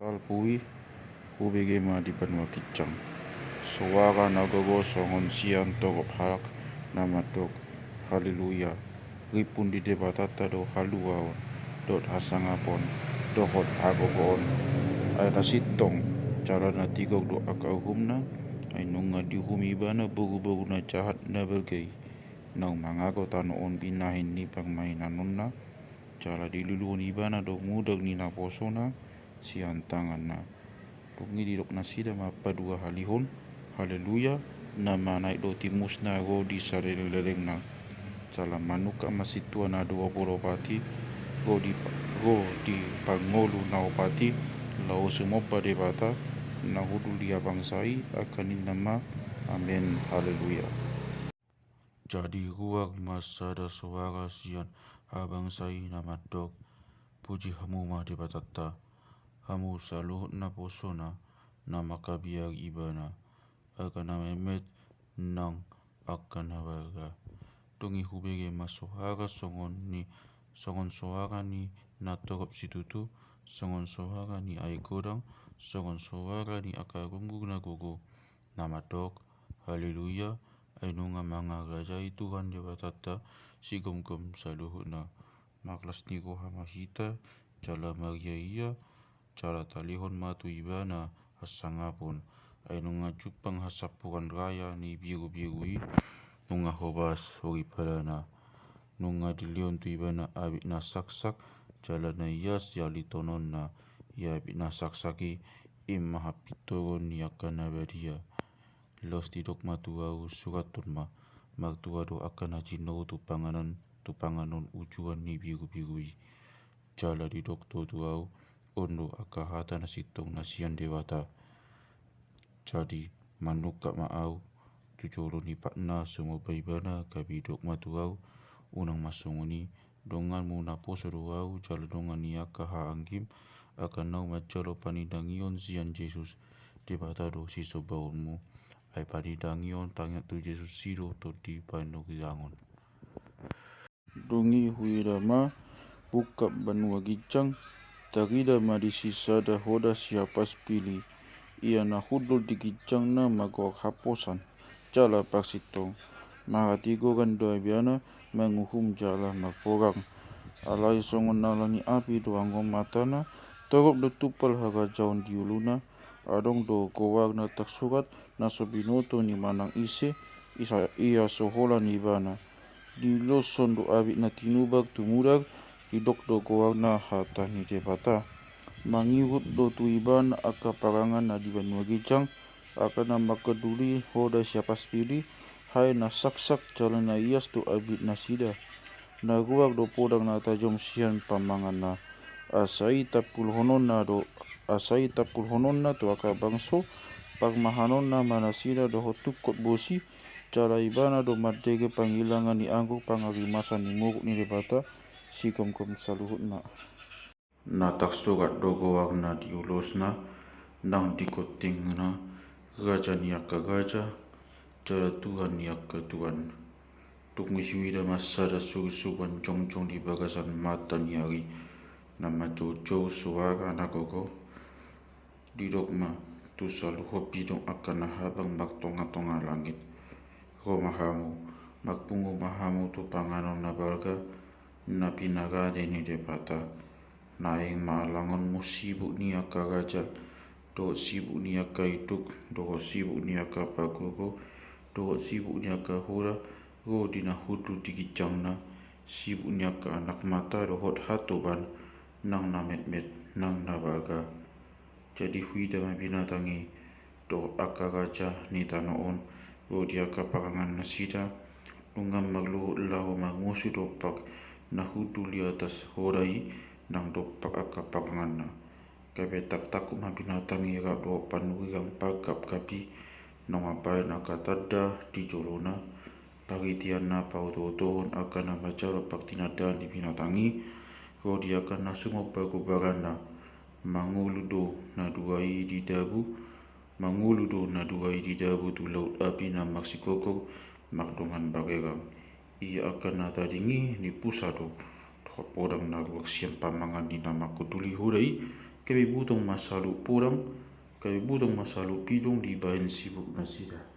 Talpui hubege ma di Banua Kicang. Suara nagogo songon sian togop halak namatok haleluya. Ripun di debatata do haluawan dot hasangapon dohot agogoon ay nasitong cara na tigog do akauhumna ay nunga dihumibana buru-buru na jahat na bergay nang mangago tanoon binahin ni pangmainanon na cara diluluhun ibana do mudag ni naposona sian tangan na tungi dirok nasida mapadua halihon haleluya nama naik do timusna go di sareleleng na cala manuka masitua na dua bolopati go di pangolu naopati lau sumopa debata na hudu dia bangsai akanin nama amin haleluya. Jadi ruang masa da suara sian abang sai nama dok puji hamu mah debatata hamu saluhut na posona nama kabiar ibana akan memet nang akan hawarga tungi hubege masuhara songon suara ni na torop situtu songon suara ni ai kodang songon suara ni akarunggu na gogo nama dok haleluya ainunga manga gajai Tuhan debatata si gom-gom saluhut na maklas niko hamahita cala maria iya cala talihon matu ibana hasangapon ainunga cupang hasapuran raya ni biru-birui nunga hobas hori padana nunga dilion tu ibana abit na saksak cala na iyas yali tonon na ya abit na saksaki imahapitoron ni akan abadia los tidok matuau suratun ma magtua do akan hajino tu panganon ujuan ni biru-birui cala didok to tuau ondo akahata nasitong nasian dewata jadi manuka maau tujolo ni pakna sumo baibana kabidok matuau unang masunguni dongan mu naposo doau cala dongan ni akaha anggim akan nau macalo panidangion sian Jesus debata do siso baunmu ay panidangion tangyat tu Jesus sido to di panugiangon dungi huirama bukap Banua Kicang tagida madisisada hoda siapas pilih ia na hudul di Kicang na magok haposan cala paksitong mahatigo gando abiana menguhum jala magporang alai songon nalani api doangong matana torop do tupal haga jaun diuluna adong do kowag na taksurat na sobinoto ni manang ise ia sohola ni bana di loson do abit na tinubag tumudag idok do kowag na hata ni debata mangihut do tuiban akaparangan na di Banua Kicang akan na makaduli hoda siapas pilih hai na saksak cala na iyas do abit na sida na ruag do podang na tajom sian pamangan na asai tapul honon na to akabangso pagmahanon na manasida do hotukot bosi cala ibana do matege panggilangan ni anggo pangarimasan ni nguruk ni debata si kom-kom saluhut na taksurat do goak na diulos na nang dikoting na raja ni akaraja cala Tuhan ni akatuan tuk misiwida masada surusuban jong-jong di bagasan mata ni hari nama jojo suara na gogo didok ma tu saluhut bidong akan habang magtonga-tonga langit romahamu magpungo mahamu tu panganon na barga na pinagade ni debata naing maalangon mo sibuk ni akaraja do sibuk ni akaituk do sibuk ni akapagogo do sibuk ni akahura go dina hudu di Kicang na sibuk ni aka anak mata do hot hatoban nang na met-met nang na barga jadi huida mabinatangi do akaraja ni tanoon go di akaparangan nasida nungam magluhut lau mangusu dopak na hudu li atas horai nang dopak akaparangan na kabetak takut mabinatangi rak do panugang pagap kapi nang apai nakatada di jolona pagitian na pautotohon akan na macaro paktinada di binatangi ko dia akan na sumo pagubarana manguludo na duai di dabu tu laut api na maksikoko magdongan bagerang ia akan na tadingi ni pusado podang na ruak siang pamangan di nama kuduli hurai kami butong masalu purang, kami butong masalu pidong di bayan sibuk nasida.